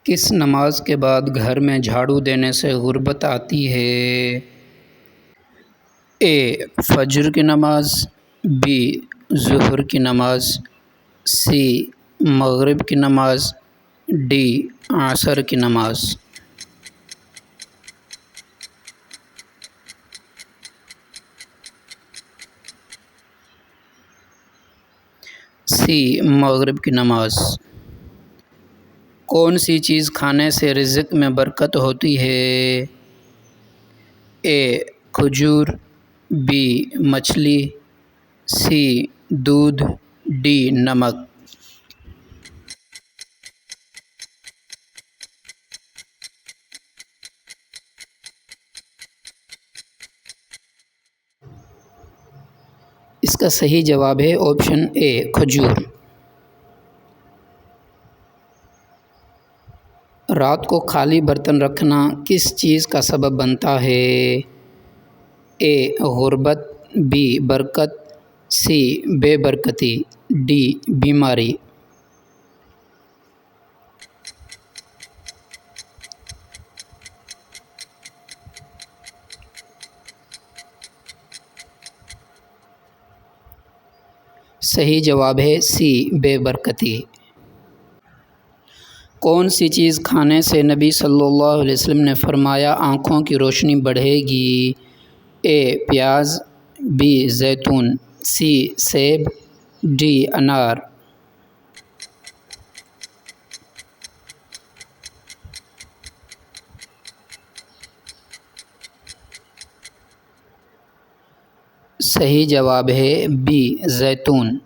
کس نماز کے بعد گھر میں جھاڑو دینے سے غربت آتی ہے؟ اے فجر کی نماز، بی ظہر کی نماز، سی مغرب کی نماز، ڈی عصر کی نماز۔ سی مغرب کی نماز۔ کون سی چیز کھانے سے رزق میں برکت ہوتی ہے؟ اے کھجور، بی مچھلی، سی دودھ، ڈی نمک۔ اس کا صحیح جواب ہے آپشن اے کھجور۔ رات کو خالی برتن رکھنا کس چیز کا سبب بنتا ہے؟ اے غربت، بی برکت، سی بے برکتی، ڈی بیماری۔ صحیح جواب ہے سی بے برکتی۔ کون سی چیز کھانے سے نبی صلی اللہ علیہ وسلم نے فرمایا آنکھوں کی روشنی بڑھے گی؟ اے پیاز، بی زیتون، سی سیب، ڈی انار۔ صحیح جواب ہے بی زیتون۔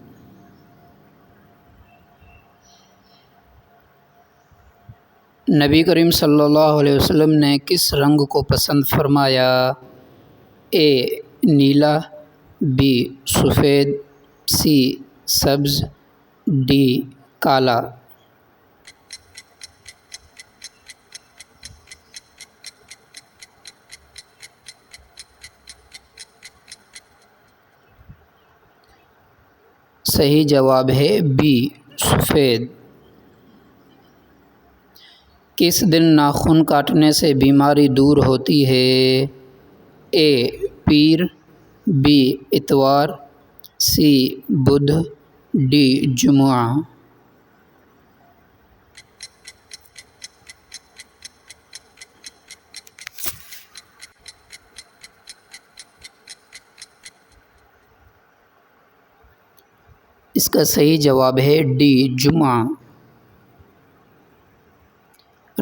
نبی کریم صلی اللہ علیہ وسلم نے کس رنگ کو پسند فرمایا؟ اے نیلا، بی سفید، سی سبز، ڈی کالا۔ صحیح جواب ہے بی سفید۔ کس دن ناخن کاٹنے سے بیماری دور ہوتی ہے؟ اے پیر، بی اتوار، سی بدھ، ڈی جمعہ۔ اس کا صحیح جواب ہے ڈی جمعہ۔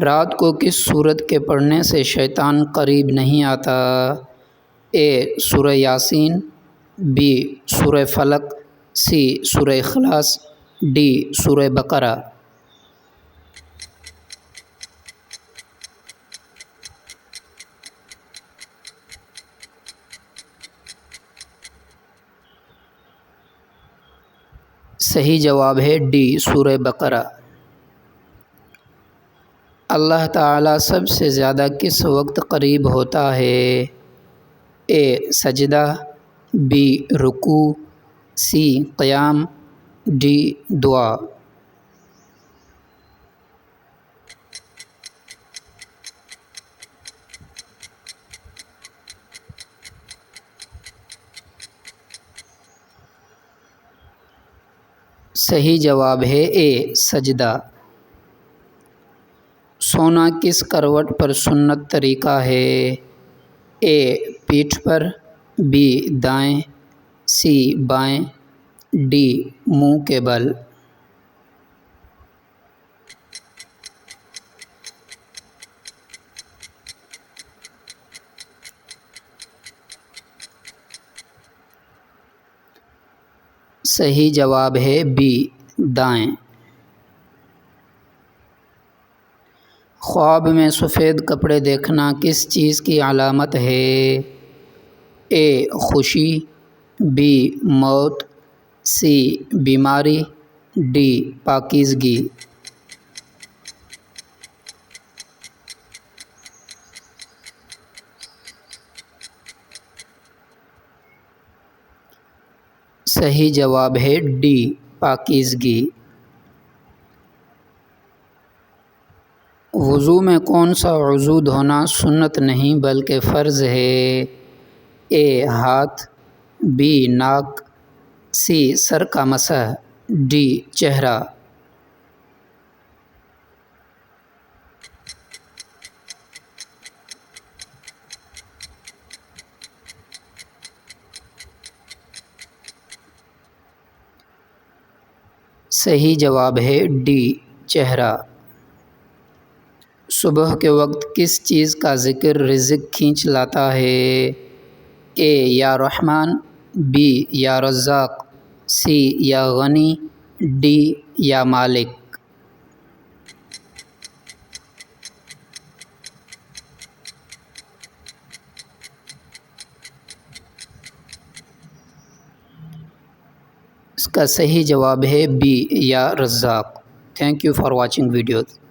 رات کو کس سورت کے پڑھنے سے شیطان قریب نہیں آتا؟ اے سورہ یاسین، بی سورہ فلق، سی سورہ اخلاص، ڈی سورہ بقرہ۔ صحیح جواب ہے ڈی سورہ بقرہ۔ اللہ تعالیٰ سب سے زیادہ کس وقت قریب ہوتا ہے؟ اے سجدہ، بی رکوع، سی قیام، ڈی دعا۔ صحیح جواب ہے اے سجدہ۔ سونا کس کروٹ پر سنت طریقہ ہے؟ اے پیٹھ پر، بی دائیں، سی بائیں، ڈی منہ کے بل۔ صحیح جواب ہے بی دائیں۔ خواب میں سفید کپڑے دیکھنا کس چیز کی علامت ہے؟ اے خوشی، بی موت، سی بیماری، ڈی پاکیزگی۔ صحیح جواب ہے ڈی پاکیزگی۔ وضو میں کون سا عضو دھونا سنت نہیں بلکہ فرض ہے؟ اے ہاتھ، بی ناک، سی سر کا مسح، ڈی چہرہ۔ صحیح جواب ہے ڈی چہرہ۔ صبح کے وقت کس چیز کا ذکر رزق کھینچ لاتا ہے؟ اے یا رحمان، بی یا رزاق، سی یا غنی، ڈی یا مالک۔ اس کا صحیح جواب ہے بی یا رزاق۔ Thank you for watching videos.